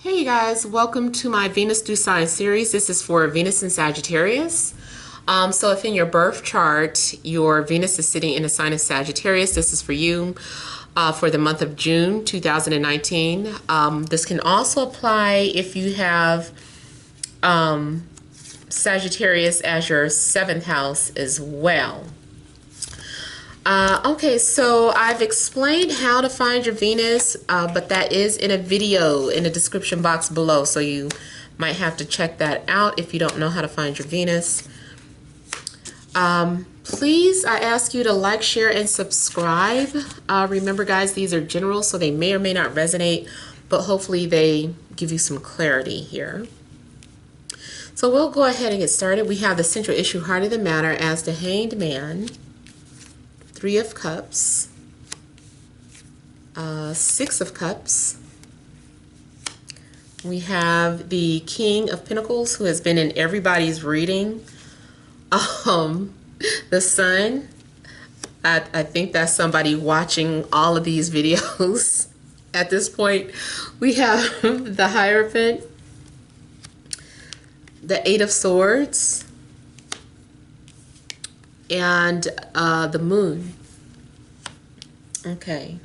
Hey you guys, welcome to my Venus through Sign series. This is for Venus and Sagittarius. So if in your birth chart, your Venus is sitting in a sign of Sagittarius, this is for you for the month of June 2019. This can also apply if you have Sagittarius as your 7th house as well. Okay, so I've explained how to find your Venus, but that is in a video in the description box below, so you might have to check that out if you don't know how to find your Venus. Please, I ask you to like, share, and subscribe. Remember, guys, these are general, so they may or may not resonate, but hopefully they give you some clarity here. So we'll go ahead and get started. We have the central issue, heart of the matter, as the Hanged Man. 3 of Cups, 6 of Cups. We have the King of Pentacles, who has been in everybody's reading. The Sun. I think that's somebody watching all of these videos at this point. We have the Hierophant, the 8 of Swords, and the Moon. Okay.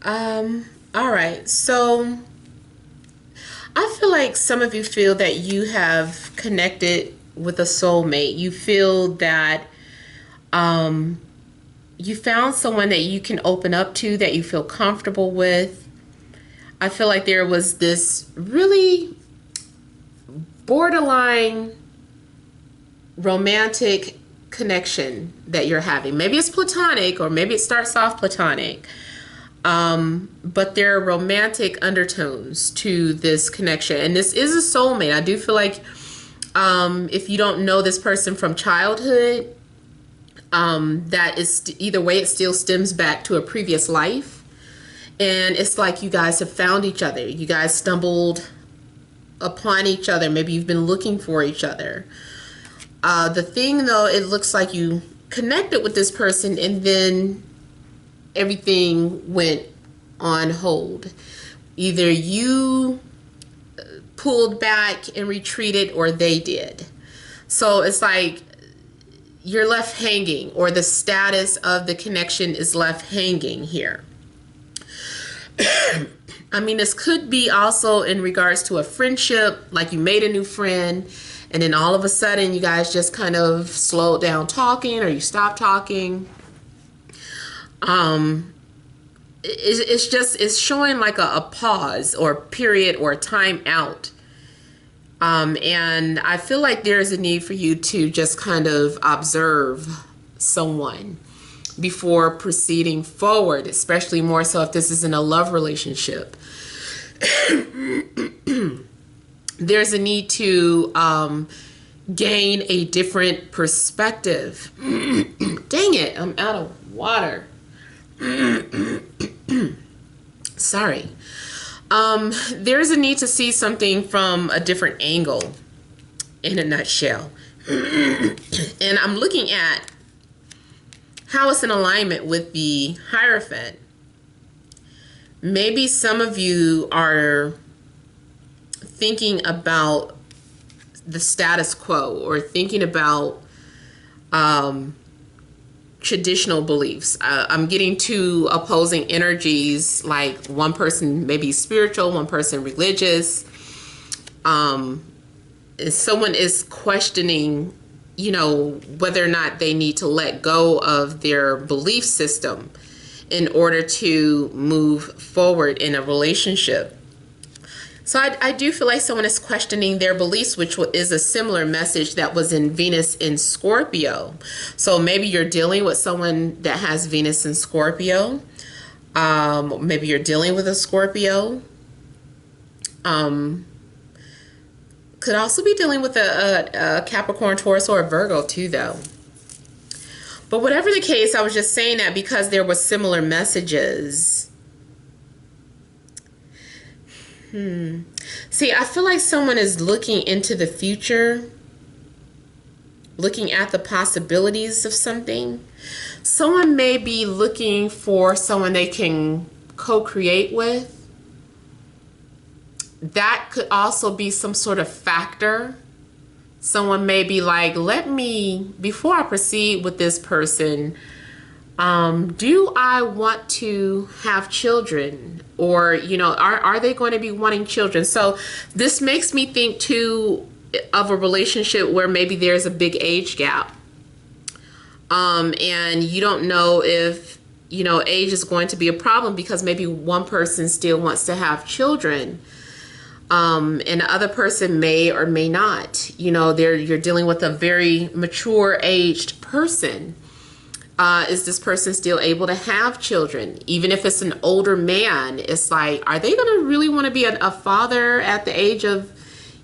All right. So I feel like some of you feel that you have connected with a soulmate. You feel that you found someone that you can open up to, that you feel comfortable with. I feel like there was this really borderline romantic connection that you're having. Maybe it's platonic, or maybe it starts off platonic, but there are romantic undertones to this connection, and this is a soulmate. I do feel like if you don't know this person from childhood, that is either way, it still stems back to a previous life, and it's like you guys have found each other. You guys stumbled upon each other. Maybe you've been looking for each other. The thing, though, it looks like you connected with this person and then everything went on hold. Either you pulled back and retreated, or they did. So it's like you're left hanging, or the status of the connection is left hanging here. I mean, this could be also in regards to a friendship, like you made a new friend, and then all of a sudden you guys just kind of slowed down talking, or you stopped talking. It's showing like a pause, or period, or a time out. And I feel like there's a need for you to just kind of observe someone before proceeding forward, especially more so if this is in a love relationship. There's a need to gain a different perspective. Dang it, I'm out of water. Sorry. There's a need to see something from a different angle, in a nutshell. And I'm looking at how it's in alignment with the Hierophant. Maybe some of you are thinking about the status quo, or thinking about traditional beliefs. I'm getting two opposing energies, like one person maybe spiritual, one person religious. Someone is questioning, you know, whether or not they need to let go of their belief system in order to move forward in a relationship. So I do feel like someone is questioning their beliefs, which is a similar message that was in Venus in Scorpio. So maybe you're dealing with someone that has Venus in Scorpio. Maybe you're dealing with a Scorpio. Could also be dealing with a Capricorn, Taurus, or a Virgo too, though. But whatever the case, I was just saying that because there were similar messages. See, I feel like someone is looking into the future, looking at the possibilities of something. Someone may be looking for someone they can co-create with. that could also be some sort of factor. Someone may be like, let me, before I proceed with this person, do I want to have children? Or, you know, are they going to be wanting children? So this makes me think too of a relationship where maybe there's a big age gap. And you don't know if, you know, age is going to be a problem because maybe one person still wants to have children. And the other person may or may not. You know, you're dealing with a very mature aged person. Is this person still able to have children? Even if it's an older man, it's like, are they going to really want to be a father at the age of,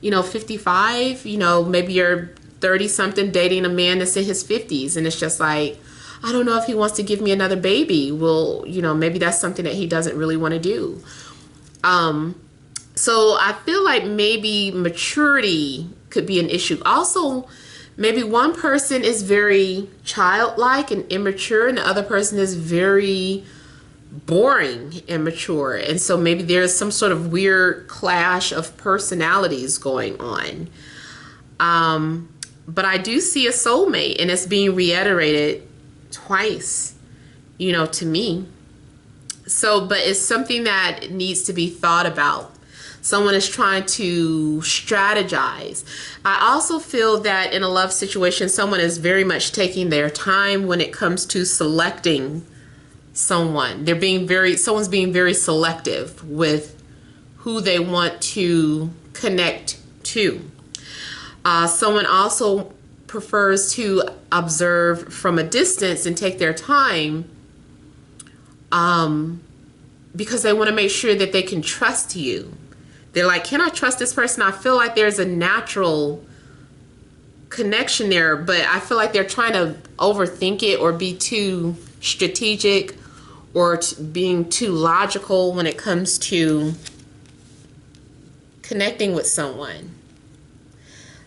you know, 55? You know, maybe you're 30 something dating a man that's in his 50s, and it's just like, I don't know if he wants to give me another baby. Well, you know, maybe that's something that he doesn't really want to do. So I feel like maybe maturity could be an issue. Also, maybe one person is very childlike and immature, and the other person is very boring and mature. And so maybe there's some sort of weird clash of personalities going on. But I do see a soulmate, and it's being reiterated twice, you know, to me. So, but it's something that needs to be thought about. Someone is trying to strategize. I also feel that in a love situation, someone is very much taking their time when it comes to selecting someone. Someone's being very selective with who they want to connect to. Someone also prefers to observe from a distance and take their time because they want to make sure that they can trust you. They're like, can I trust this person? I feel like there's a natural connection there, but I feel like they're trying to overthink it or be too strategic or being too logical when it comes to connecting with someone.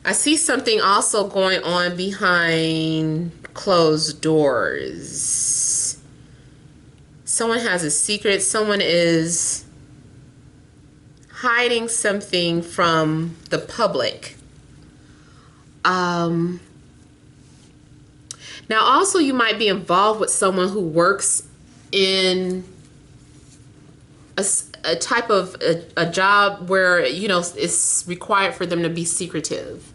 I see something also going on behind closed doors. Someone has a secret. Someone is hiding something from the public. Now also you might be involved with someone who works in a type of a job where, you know, it's required for them to be secretive.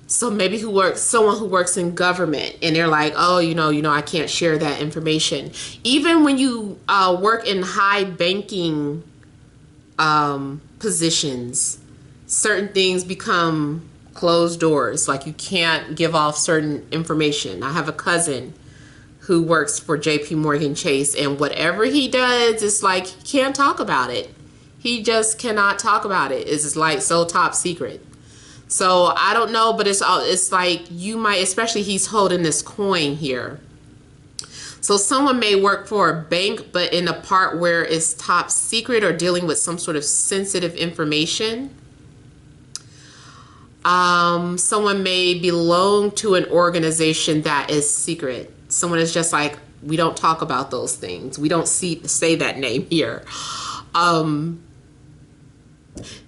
So maybe someone who works in government, and they're like, oh, you know, I can't share that information. Even when you work in high banking positions, certain things become closed doors. Like you can't give off certain information. I have a cousin who works for JP Morgan Chase, and whatever he does, it's like he can't talk about it. He just cannot talk about it. It's like so top secret. So I don't know, but it's like you might, especially he's holding this coin here. So someone may work for a bank, but in a part where it's top secret or dealing with some sort of sensitive information. Someone may belong to an organization that is secret. Someone is just like, we don't talk about those things. We don't say that name here.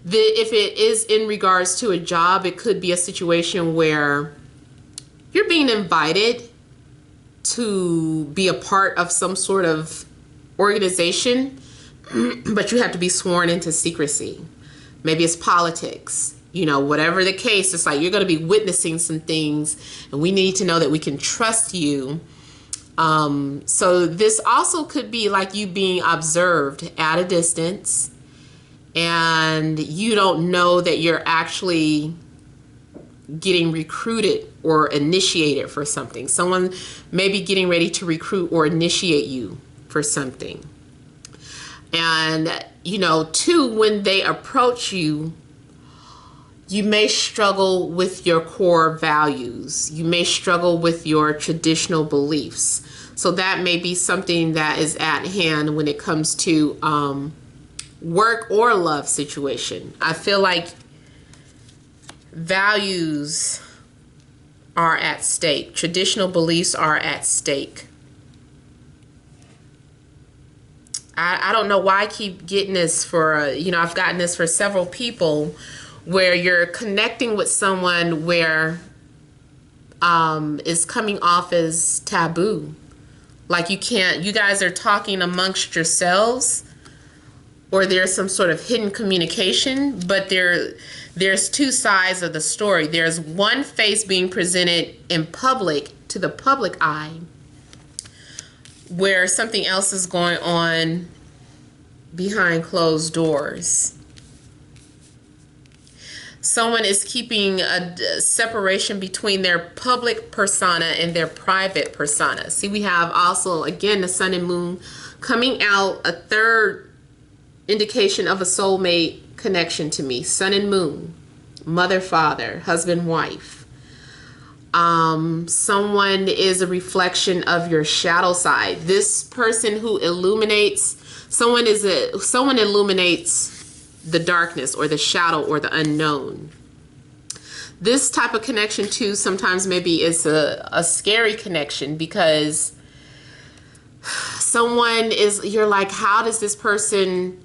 If it is in regards to a job, it could be a situation where you're being invited to be a part of some sort of organization, but you have to be sworn into secrecy. Maybe it's politics. You know, whatever the case, it's like you're going to be witnessing some things, and we need to know that we can trust you. So this also could be like you being observed at a distance, and you don't know that you're actually getting recruited or initiated for something. Someone may be getting ready to recruit or initiate you for something. And, you know, too, when they approach you, you may struggle with your core values. You may struggle with your traditional beliefs. So that may be something that is at hand when it comes to work or love situation. I feel like values are at stake. Traditional beliefs are at stake. I don't know why I keep getting this for, you know, I've gotten this for several people where you're connecting with someone where is coming off as taboo. Like you can't, you guys are talking amongst yourselves, or there's some sort of hidden communication, but there's two sides of the story. There's one face being presented in public to the public eye, where something else is going on behind closed doors. Someone is keeping a separation between their public persona and their private persona. See, we have also, again, the sun and moon coming out, a third indication of a soulmate connection to me. Sun and moon, mother, father, husband, wife. Someone is a reflection of your shadow side. This person who illuminates, someone illuminates the darkness or the shadow or the unknown. This type of connection too sometimes maybe is a scary connection, because someone is, you're like, how does this person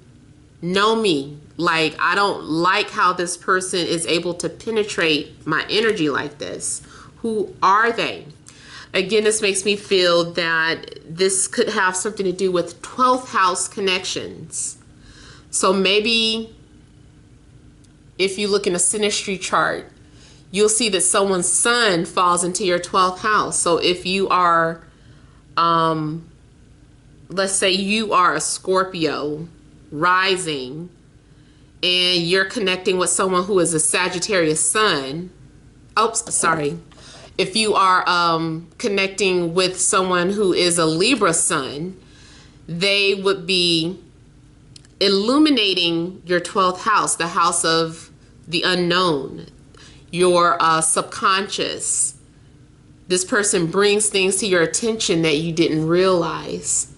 know me? Like, I don't like how this person is able to penetrate my energy like this. Who are they? Again, this makes me feel that this could have something to do with 12th house connections. So maybe if you look in a synastry chart, you'll see that someone's sun falls into your 12th house. So if you are, let's say you are a Scorpio rising and you're connecting with someone who is a Sagittarius sun. Oops, sorry. If you are connecting with someone who is a Libra sun, they would be illuminating your 12th house, the house of the unknown, your subconscious. This person brings things to your attention that you didn't realize.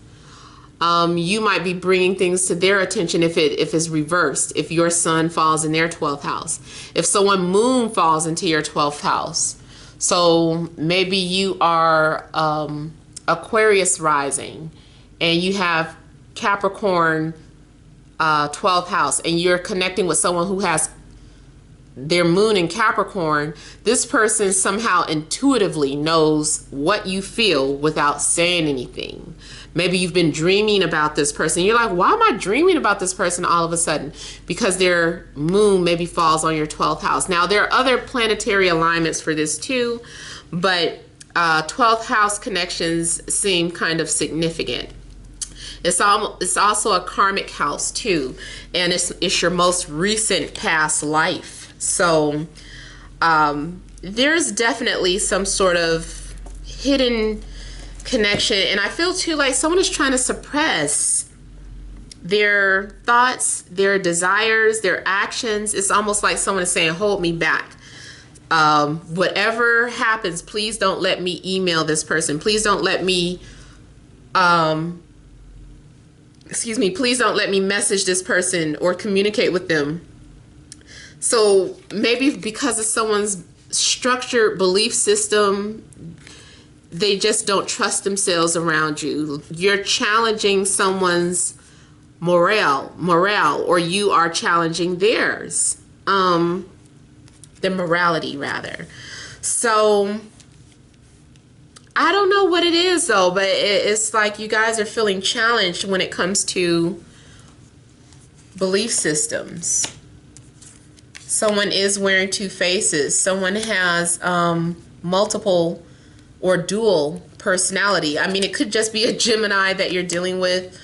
You might be bringing things to their attention if it's reversed, if your sun falls in their 12th house, if someone moon falls into your 12th house. So maybe you are Aquarius rising and you have Capricorn 12th house, and you're connecting with someone who has their moon in Capricorn. This person somehow intuitively knows what you feel without saying anything. Maybe you've been dreaming about this person. You're like, why am I dreaming about this person all of a sudden? Because their moon maybe falls on your 12th house. Now, there are other planetary alignments for this too, but 12th house connections seem kind of significant. It's also a karmic house too, and it's your most recent past life. So there's definitely some sort of hidden connection, and I feel too like someone is trying to suppress their thoughts, their desires, their actions. It's almost like someone is saying, hold me back. Whatever happens, please don't let me email this person. Please don't let me please don't let me message this person or communicate with them. So maybe because of someone's structured belief system, they just don't trust themselves around you. You're challenging someone's morale, or you are challenging theirs, their morality rather. So I don't know what it is though, but it's like you guys are feeling challenged when it comes to belief systems. Someone is wearing two faces. Someone has multiple or dual personality. I mean, it could just be a Gemini that you're dealing with.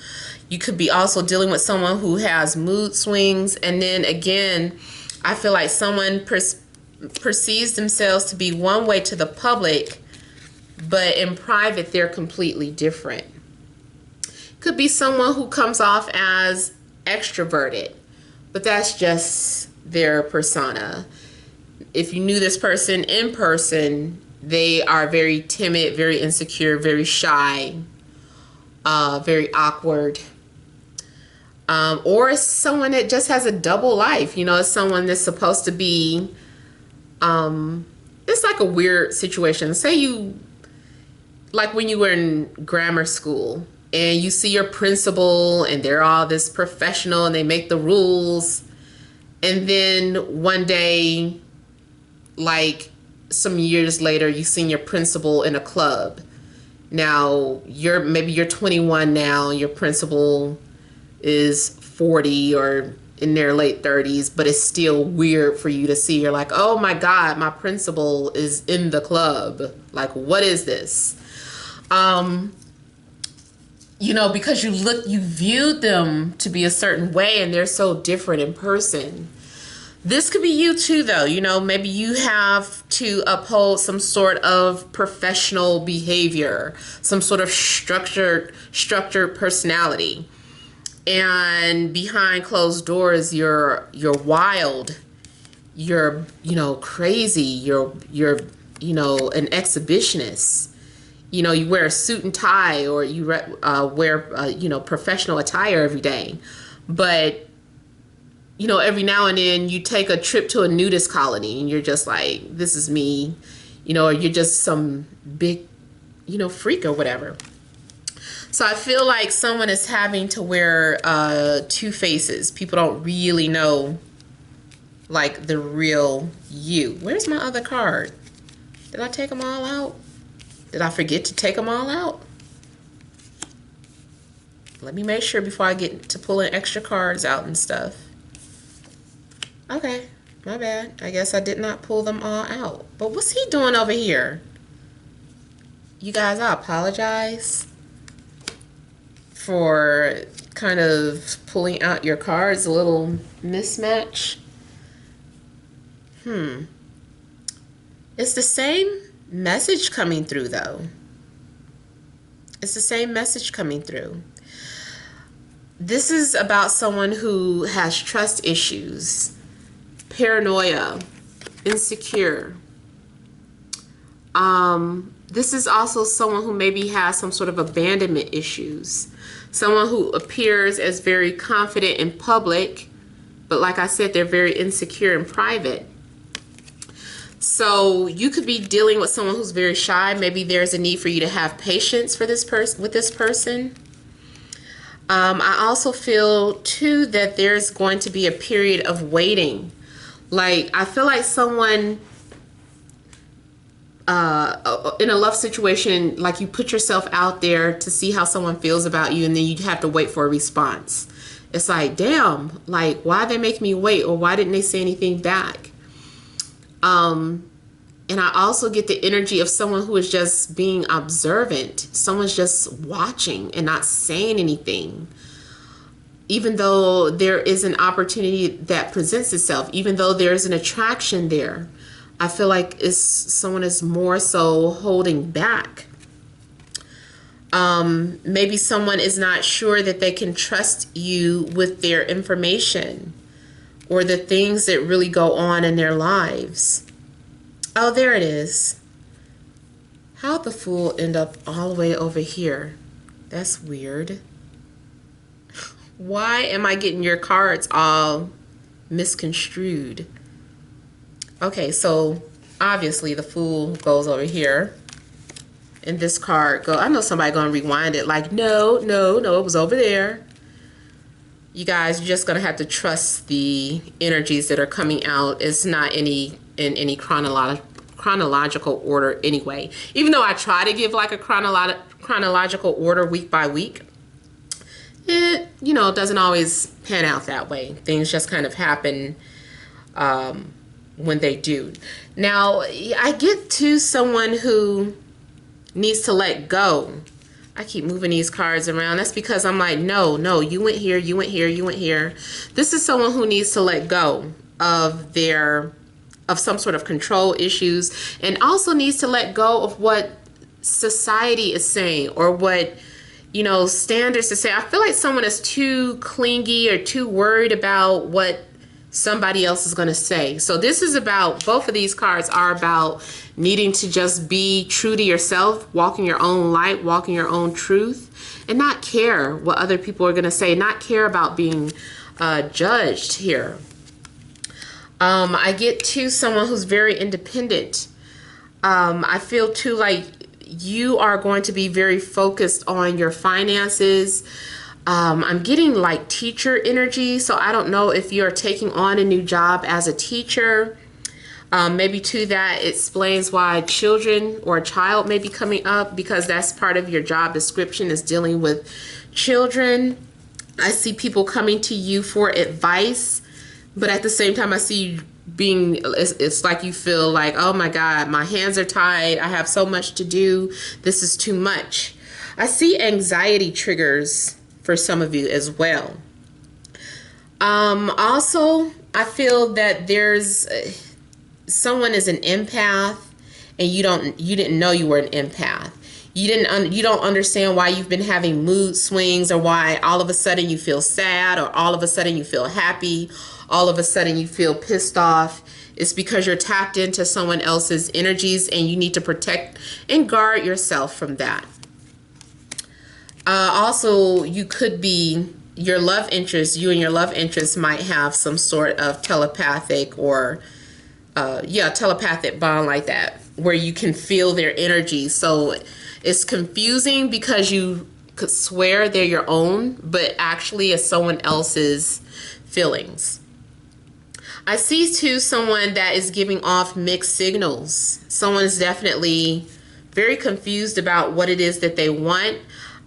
You could be also dealing with someone who has mood swings. And then again, I feel like someone perceives themselves to be one way to the public, but in private, they're completely different. Could be someone who comes off as extroverted, but that's just their persona. If you knew this person in person, they are very timid, very insecure, very shy, very awkward. Or it's someone that just has a double life. You know, it's someone that's supposed to be, it's like a weird situation. Say you, like when you were in grammar school and you see your principal and they're all this professional and they make the rules. And then one day, like some years later, you seen your principal in a club. Now maybe you're 21 now, your principal is 40 or in their late 30s, but it's still weird for you to see. You're like, oh my God, my principal is in the club. Like, what is this? You know, because you viewed them to be a certain way and they're so different in person. This could be you too, though. You know, maybe you have to uphold some sort of professional behavior, some sort of structured personality. And behind closed doors, you're wild, you're, you know, crazy, you're, you know, an exhibitionist. You know, you wear a suit and tie, or you wear, you know, professional attire every day. But, you know, every now and then you take a trip to a nudist colony and you're just like, this is me, you know, or you're just some big, you know, freak or whatever. So I feel like someone is having to wear two faces. People don't really know, like, the real you. Where's my other card? Did I take them all out? Did I forget to take them all out? Let me make sure before I get to pulling extra cards out and stuff. Okay, my bad. I guess I did not pull them all out. But what's he doing over here? You guys, I apologize for kind of pulling out your cards, a little mismatch. It's the same message coming through, though. It's the same message coming through. This is about someone who has trust issues, paranoia, insecure. This is also someone who maybe has some sort of abandonment issues. Someone who appears as very confident in public, but like I said, they're very insecure in private. So you could be dealing with someone who's very shy. Maybe there's a need for you to have patience for this person, with this person. I also feel too that there's going to be a period of waiting. Like, I feel like someone in a love situation, like, you put yourself out there to see how someone feels about you, and then you have to wait for a response. It's like, damn, like, why'd they make me wait, or why didn't they say anything back? And I also get the energy of someone who is just being observant. Someone's just watching and not saying anything. Even though there is an opportunity that presents itself, even though there's an attraction there, I feel like someone is more so holding back. Maybe someone is not sure that they can trust you with their information or the things that really go on in their lives. Oh, there it is. How'd the Fool end up all the way over here? That's weird. Why am I getting your cards all misconstrued? Okay, so obviously the Fool goes over here. And this card I know somebody gonna rewind it like, no, it was over there. You guys, you're just gonna have to trust the energies that are coming out. It's not in any chronological order anyway. Even though I try to give like a chronological order week by week, it, you know, doesn't always pan out that way. Things just kind of happen when they do. Now, I get to someone who needs to let go. I keep moving these cards around. That's because I'm like, no, you went here, you went here, you went here. This is someone who needs to let go of some sort of control issues, and also needs to let go of what society is saying, or what, you know, standards to say. I feel like someone is too clingy or too worried about what somebody else is going to say. So this is about, both of these cards are about needing to just be true to yourself, walking your own light, walking your own truth, and not care what other people are going to say, not care about being judged here. I get to someone who's very independent. I feel too like you are going to be very focused on your finances. I'm getting like teacher energy, so I don't know if you're taking on a new job as a teacher. Maybe too, that explains why children or a child may be coming up, because that's part of your job description, is dealing with children. I see people coming to you for advice, but at the same time I see you being, it's like you feel like, oh my God, my hands are tied. I have so much to do. This is too much. I see anxiety triggers for some of you as well. Also, I feel that there's someone is an empath, and you didn't know you were an empath. You don't understand why you've been having mood swings, or why all of a sudden you feel sad, or all of a sudden you feel happy, all of a sudden you feel pissed off. It's because you're tapped into someone else's energies, and you need to protect and guard yourself from that. Also, you could be, your love interest, you and your love interest might have some sort of telepathic or telepathic bond like that, where you can feel their energy. So it's confusing because you could swear they're your own, but actually it's someone else's feelings. I see too someone that is giving off mixed signals. Someone's definitely very confused about what it is that they want.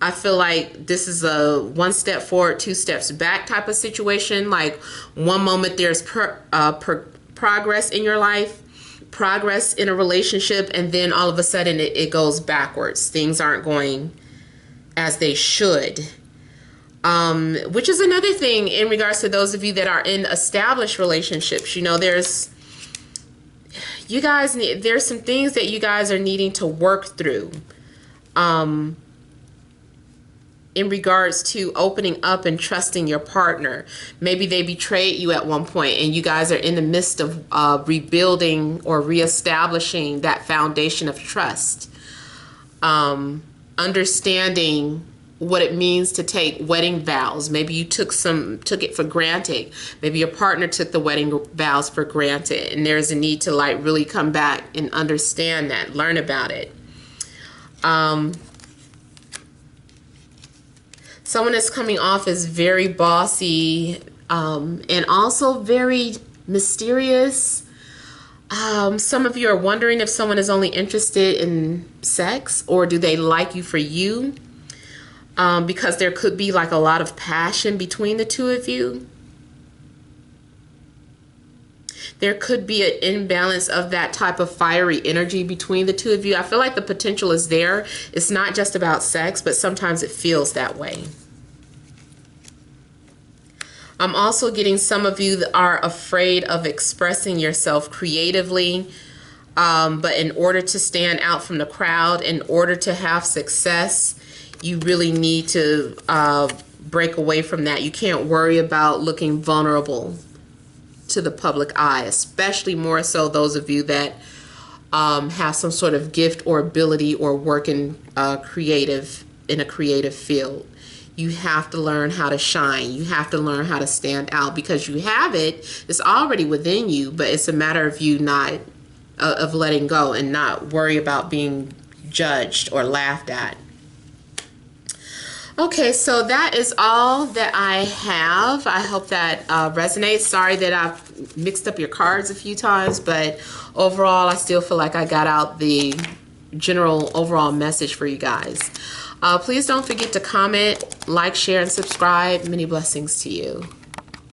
I feel like this is a 1 step forward, 2 steps back type of situation. Like one moment there's progress in your life, progress in a relationship, and then all of a sudden it goes backwards. Things aren't going as they should. Which is another thing in regards to those of you that are in established relationships. You know, there's some things that you guys are needing to work through. In regards to opening up and trusting your partner. Maybe they betrayed you at one point, and you guys are in the midst of rebuilding or reestablishing that foundation of trust. Understanding what it means to take wedding vows. Maybe you took it for granted. Maybe your partner took the wedding vows for granted, and there's a need to like really come back and understand that, learn about it. Someone that's coming off as very bossy, and also very mysterious. Some of you are wondering if someone is only interested in sex, or do they like you for you? Because there could be like a lot of passion between the two of you. There could be an imbalance of that type of fiery energy between the two of you. I feel like the potential is there. It's not just about sex, but sometimes it feels that way. I'm also getting some of you that are afraid of expressing yourself creatively. But in order to stand out from the crowd, in order to have success, you really need to break away from that. You can't worry about looking vulnerable to the public eye, especially more so those of you that have some sort of gift or ability or work in a creative field. You have to learn how to shine. You have to learn how to stand out, because you have it. It's already within you, but it's a matter of you not of letting go and not worry about being judged or laughed at. Okay, so that is all that I have. I hope that resonates. Sorry that I've mixed up your cards a few times, but overall, I still feel like I got out the general overall message for you guys. Please don't forget to comment, like, share, and subscribe. Many blessings to you.